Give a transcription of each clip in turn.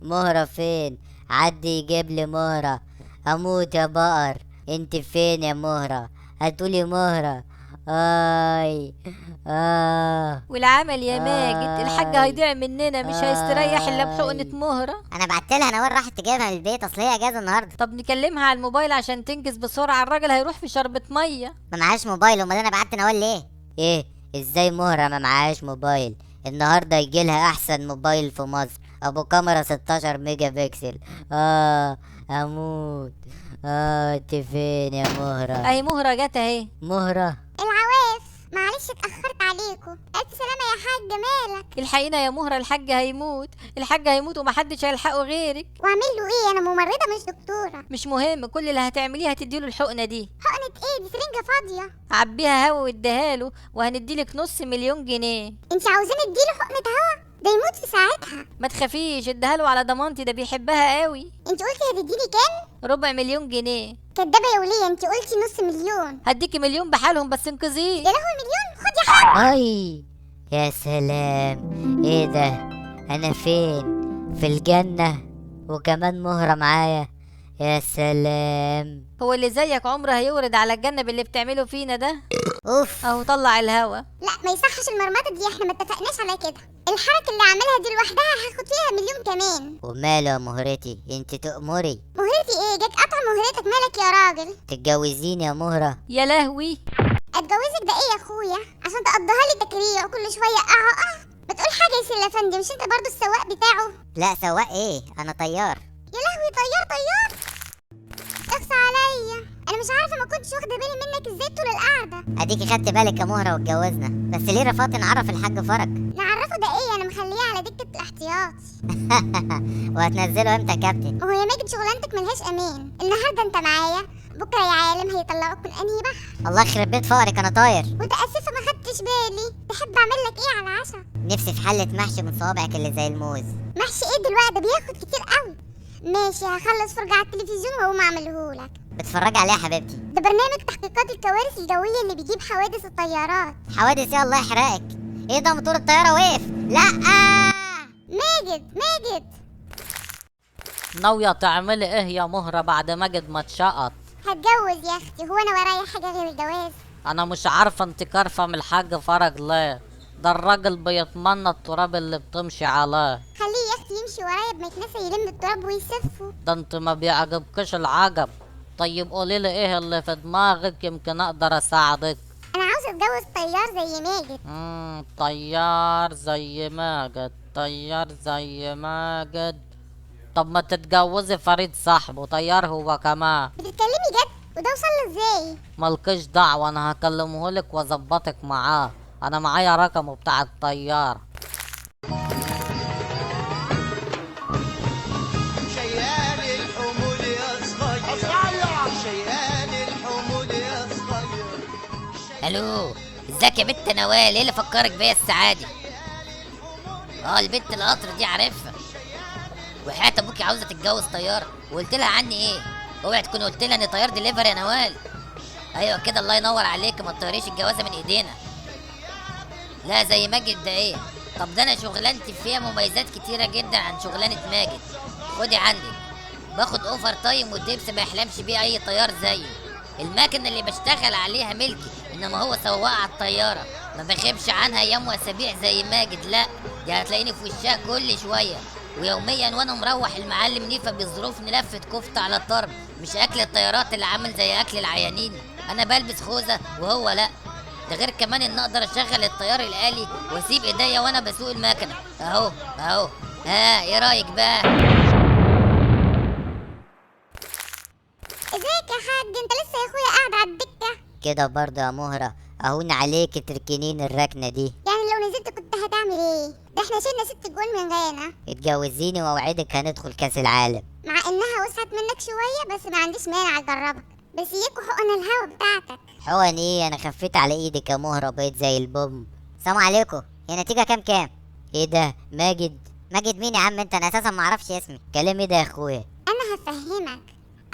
مهرة فين؟ عدي يجيب لي مهرة. اموت يا بقر. انت فين يا مهرة؟ هاتولي مهرة. اي. والعمل يا ماجد، الحاج اي. هيضيع مننا، مش هيستريح الا بحقنة اي. مهرة. انا بعتلها نوال راحت تجيبها من البيت، اصل هي اجازه النهارده. طب نكلمها على الموبايل عشان تنجز بسرعة، الراجل هيروح في شربة مية. ما معهاش موبايل، امال انا بعت نوال ليه؟ ايه؟ ازاي مهرة ما معهاش موبايل؟ النهارده يجيلها احسن موبايل في مصر، ابو كاميرا 16 ميجا بكسل. اموت. انت فين يا مهرة؟ اهي مهرة جت اهي. مهرة. العواف، معلش اتأخرت عليكم. ألف سلامة يا حاج، مالك؟ الحقينا يا مهرة، الحاج هيموت، الحاج هيموت ومحدش هيلحقه غيرك. وأعمل له إيه؟ أنا ممرضة مش دكتورة. مش مهم، كل اللي هتعمليه هتديله الحقنة دي. حقنة إيه؟ دي سرنجة فاضية. عبيها هوا واديها وهنديلك $500,000. أنت عاوزين اديله حقنة هوا؟ ده يموت في ساعتها. ما تخافيش، اديها على ضمانتي، ده بيحبها قوي. أنت قلتي هتديني كام؟ $250,000. كدابة يا ولية، أنت قلتي نص مليون. هديكي 1,000,000 بحالهم بس انقذيه. يا لهوي، مليون؟ خد يا حاج. اي. يا سلام، ايه ده؟ انا فين؟ في الجنة وكمان مهرة معايا. يا سلام. هو اللي زيك عمره هيورد على الجنة باللي بتعمله فينا ده؟ اوف. اهو طلع الهوا. لا، ما يصحش المرمطة دي، احنا ما اتفقناش على كده. الحركة اللي عاملها دي لوحدها هاخد فيها مليون كمان. وماله يا مهرتي؟ انت تأمري. مهرتي ايه؟ جاك قطع مهرتك، مالك يا راجل؟ تتجوزيني يا مهرة؟ يا لهوي. اتجوزك ده ايه يا اخويا؟ عشان تقضيها لي تكريع وكل شوية ما تقول حاجة يا سيلا فندم، مش انت برضو السواق بتاعه؟ لا سواق ايه، انا طيار. يا لهوي، طيار طيار. اخصى عليا، انا مش عارفة ما كنتش واخدة بالي منك ازاي طول القعدة. اديكي خدت بالك يا مهره واتجوزنا، بس ليه رفضت نعرف الحاج فرج؟ نعرفه ده ايه؟ انا مخليه على دكة الاحتياط. وهتنزله امتى يا كابتن؟ هو يا ماجد شغلانتك ملهاش امان، النهارده انت معايا، بكره يا عالم هيطلعوك من انهي بحر. الله يخرب بيت فقرك، انا طاير. متأسفة ما خدتش بالي. تحب اعمل لك ايه على العشاء؟ نفسي في حله محشي من صوابعك اللي زي الموز. محشي ايه دلوقتي؟ ده بياخد كتير قوي. ماشي، هخلص فرجة على التلفزيون واقوم اعملهولك. بتفرج عليه يا حبيبتي؟ ده برنامج تحقيقات الكوارث الجوية اللي بيجيب حوادث الطيارات. حوادث ايه الله يحرقك؟ ايه ده، موتور الطياره وقف؟ لا. ماجد ماجد. ناوية تعملي ايه يا مهرة بعد ماجد ما اتشقط؟ هتجوز يا اختي، هو انا ورايا حاجة غير الجواز؟ انا مش عارفة انت كارفة من الحاج فرج ليه؟ ده الراجل بيتمنى التراب اللي بتمشي عليه. خليه يا اختي يمشي ورايا بمكنسة يلم التراب ويسفه. ده انت ما بيعجبكش العجب. طيب قوليلي ايه اللي في دماغك يمكن اقدر اساعدك. انا عاوزة اتجوز طيار زي ماجد. طيار زي ماجد، طيار زي ماجد. طب ما تتجوزي فريد صاحبه طيار هو كمان. بتتكلمي جد؟ وده وصل ازاي؟ ملكش دعوة، انا هكلمهولك واظبطك معاه. انا معايا رقمه بتاع الطيار. شيال الحمول يا صغير، شيال الحمول يا صغير. الو، ازيك يا بنت نوال؟ ايه اللي فكرك بيا السعادة؟ البنت القطر دي عارفها، وحياة ابوكي عاوزة تتجوز طيار، وقلت لها عني ايه؟ اوعي تكون قلت لها اني طيار ديليفري يا نوال. ايوه كده، الله ينور عليك، ما تطيريش الجوازة من ايدينا. لا زي ماجد ده ايه؟ طب ده انا شغلانتي فيها مميزات كتيرة جدا عن شغلانة ماجد. خدي عندك، باخد اوفر تايم والدبس ما يحلمش بيه اي طيار زيه. الماكنة اللي بشتغل عليها ملكي، انما هو سواق على الطيارة، ما بخيبش عنها ايام واسابيع زي ماجد. لا، دي هتلاقيني في وشها كل شوية ويوميا، وانا مروح المعلم نيفا بيظروفني لفة كفتة على الطرب، مش اكل الطيارات اللي عامل زي اكل العيانين. انا بلبس خوذة وهو لا. ده غير كمان ان اقدر اشغل الطيار الالي واسيب ايديا وانا بسوق المكنه اهو. ايه رايك بقى؟ ازيك يا حاج؟ انت لسه يا اخويا قاعد على الدكة كده برضه يا مهرة؟ اهون عليك تركنين الركنة دي. يعني لو نزلت كنت هتعمل ايه؟ ده احنا شلنا 6 جوال من غانا. اتجوزيني واوعدك هندخل كاس العالم. مع انها وسعت منك شوية بس ما عنديش مانع اجربك، بس ياكو حقن الهوا بتاعتك. حقن ايه؟ انا خفيت على ايدك يا مهرة، بقيت زي البوم. السلام عليكم، هي نتيجه كام؟ ايه ده ماجد؟ ماجد مين يا عم انت؟ انا اساسا ما اعرفش اسمي. كلام ايه ده يا اخويا؟ انا هفهمك.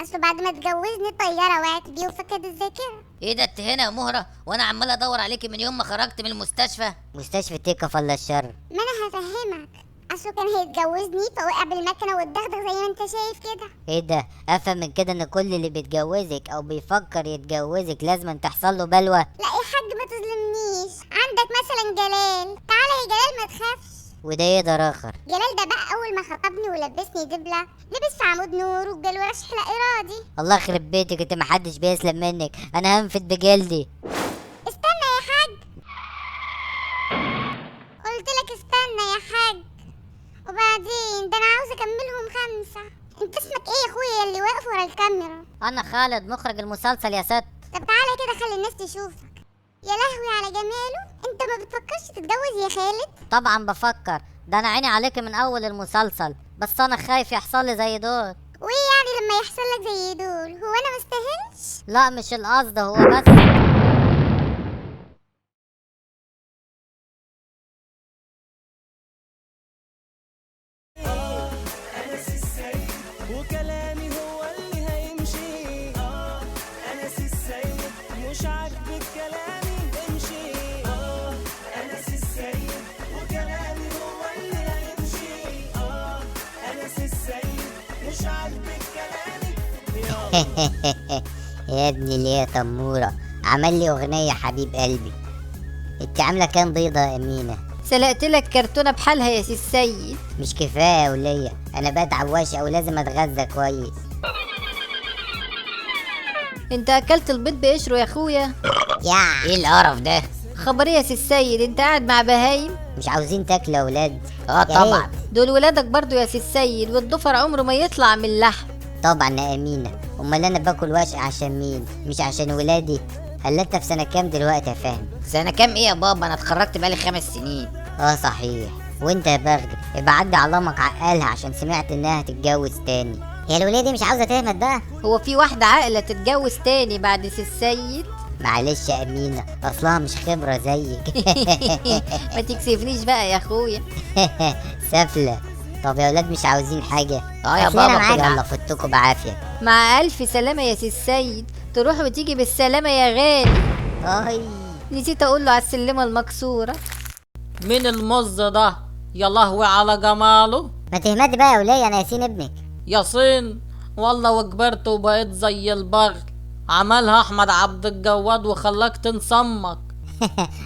اصل بعد ما اتجوزني الطيارة وقعت بيه وفقد الذاكرة. ايه ده انت هنا يا مهرة وانا عمال ادور عليكي من يوم ما خرجت من المستشفى؟ مستشفى ايه كفل الشر؟ ما انا هفهمك. اصله كان هيتجوزني فوقع بالمكنه والدغدغ زي ما انت شايف كده. ايه ده؟ افهم من كده ان كل اللي بيتجوزك او بيفكر يتجوزك لازم تحصل له بلوى؟ لا يا حاج ما تظلمنيش، عندك مثلا جلال. تعالى يا جلال ما تخافش. وده يقدر اخر. جلال ده بقى اول ما خطبني ولبسني دبله لبس في عمود نور وجال ورشح لا ارادي. الله يخرب بيتك، انت محدش بيسلم منك، انا هنفد بجلدي. استنى يا حاج، قلت لك استنى يا حاج. وبعدين ده انا عاوزه اكملهم 5. انت اسمك ايه يا اخويا اللي واقف ورا الكاميرا؟ انا خالد مخرج المسلسل يا ست. طب تعالى كده خلي الناس تشوفك. يا لهوي على جماله، انت ما بتفكرش تتجوز يا خالد؟ طبعا بفكر، ده انا عيني عليك من اول المسلسل، بس انا خايف يحصل لي زي دول. وايه يعني لما يحصل لك زي دول؟ هو انا مستاهلش؟ لا مش القصد، هو بس وكلامي هو اللي هيمشي. انس السيد مش عاجبك كلامي امشي. انس السيد وكلامي هو اللي هيمشي. انس السيد مش عاجبك كلامي. يا ابني ليه يا تمورة عمل لي اغنية حبيب قلبي. انت عاملة كام بيضة يا امينة؟ سلقت لك كرتونه بحالها يا سي السيد. مش كفاية يا ولية، انا بتعب واشقى ولازم اتغذى كويس. انت اكلت البيض بقشره يا اخويا؟ يا ايه القرف ده؟ خبر إيه يا سي السيد، انت قاعد مع بهايم؟ مش عاوزين تاكلوا يا ولاد؟ اه يا طبعا. ريت. دول ولادك برضو يا سي السيد، والضفر عمره ما يطلع من اللحم. طبعا يا امينة، امال انا باكل واشقى عشان مين؟ مش عشان ولادي. هل انت في سنة كام دلوقتي يا فهمي؟ سنة كام ايه يا بابا؟ انا اتخرجت بقالي 5 سنين. اه صحيح. وانت يا بغل ابقى عدي على امك عقلها عشان سمعت انها هتتجوز تاني. هي الولية دي مش عاوزة تهمت بقى؟ هو في واحدة عاقلة تتجوز تاني بعد سي السيد؟ معلش يا امينة، اصلها مش خبرة زيك. ما تكسفنيش بقى يا اخويا. سفلة. طب يا ولاد مش عاوزين حاجة؟ اه يا أصل أنا بابا معاك. كده. يلا فتكوا بعافية. مع الف سلامة يا سي السيد، تروح وتيجي بالسلامة يا غالي. اي نسيت اقول له على السلمة المكسورة. مين المز ده؟ يا لهوي على جماله. ما تهمدي بقى يا ولية، انا ياسين ابنك. ياسين والله وكبرت وبقيت زي البغل. عملها احمد عبد الجواد وخلاك تنصمك.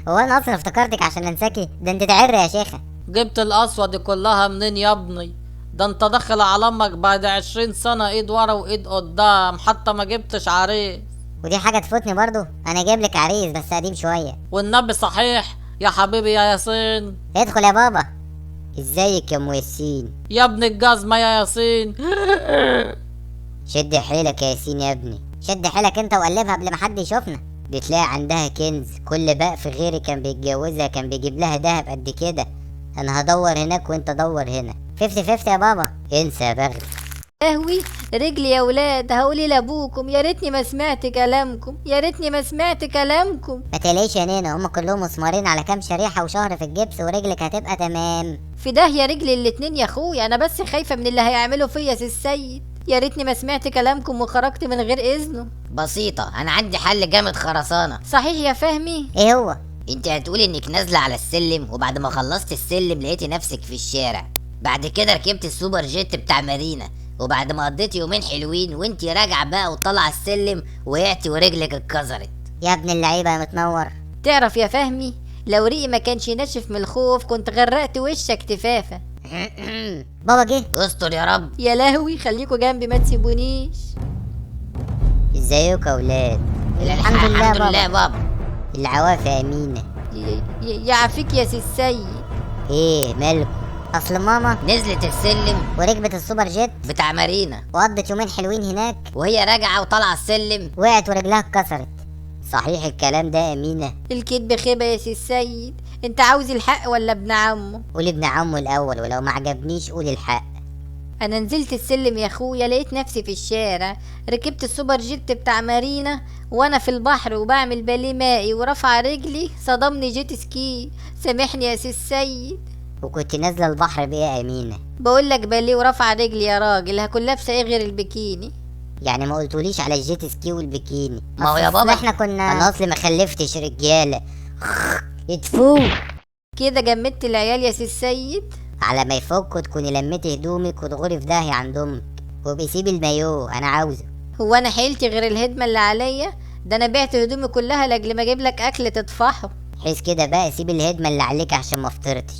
هو انا اصلا افتكرتك عشان انساكي؟ ده انت تعري يا شيخة. جبت القسوة دي كلها منين يا ابني؟ ده انت داخل على امك بعد 20 سنة ايد ورا وايد قدام، حتى ما جبتش عريس. ودي حاجة تفوتني برضو، انا جايب لك عريس بس قديم شوية. والنبي صحيح يا حبيبي يا ياسين. ادخل يا بابا. ازيك يا ام ياسين؟ يا ابن الجزمة يا ياسين. شد حيلك يا ياسين يا ابني، شد حيلك انت وقلبها قبل ما حد يشوفنا. بتلاقي عندها كنز، كل بقى في غيري كان بيتجوزها كان بيجيب لها دهب قد كده. انا هدور هناك وانت دور هنا، 50-50 يا بابا. انسى يا بغل. قهوي رجلي يا ولاد، هقولي لابوكم يا ريتني ما سمعت كلامكم، يا ريتني ما سمعت كلامكم. ما تقلقيش يا نينا، هم كلهم مسمارين على كام شريحة وشهر في الجبس ورجلك هتبقى تمام. في داهية رجلي الاتنين يا اخويا، انا بس خايفة من اللي هيعملوا فيا سي السيد. يا ريتني ما سمعت كلامكم وخرجت من غير اذنه. بسيطة، انا عندي حل جامد خرسانة. صحيح يا فهمي؟ ايه هو؟ انت هتقولي انك نازلة على السلم، وبعد ما خلصت السلم لقيتي نفسك في الشارع. بعد كده ركبت السوبر جيت بتاع مارينا، وبعد ما قضيتي يومين حلوين وانتي راجعة بقى وطالعة السلم وقعتي ورجلك اتكسرت. يا ابن اللعيبة يا متنور. تعرف يا فهمي، لو ريقي ما كانش ناشف من الخوف كنت غرقت وشك تفافة. بابا جه. استر يا رب. يا لهوي، خليكوا جنبي ما تسيبونيش. ازيكوا يا ولاد؟ الحمد لله بابا. العوافة يا امينة. يعافيك يا سي السيد. ايه مالكوا؟ اصل ماما نزلت السلم وركبت السوبر جيت بتاع مارينا، وقضت يومين حلوين هناك، وهي راجعة وطالعة السلم وقعت ورجلها اتكسرت. صحيح الكلام ده يا امينة؟ الكدب خيبة يا سي السيد. انت عاوز الحق ولا ابن عمه؟ قولي ابن عمه الاول، ولو ما عجبنيش قولي الحق. انا نزلت السلم يا اخويا، لقيت نفسي في الشارع، ركبت السوبر جيت بتاع مارينا وانا في البحر وبعمل باليه مائي ورفع رجلي صدمني جيت سكي. سامحني يا سي السيد. وكنت نازلة البحر بايه يا امينة؟ بقول لك باليه ورفع رجلي يا راجل، هكون لابسه ايه غير البيكيني؟ يعني ما قلتوليش على الجيت سكي والبيكيني؟ ما هو يا أصل بابا احنا كنا، انا اصلي ما خلفتش رجالة. اتفو. كده جمدت العيال يا سي السيد. على ما يفك تكوني لميتي هدومك وتغوري في داهية عند امك. وبيسيب المايوه انا عاوزه. هو انا حيلتي غير الهدمة اللي عليا؟ ده انا بعت هدومي كلها لاجل ما اجيب لك اكل تطفحه. حيث كده بقى سيب الهدمة اللي عليك عشان ما فطرتش.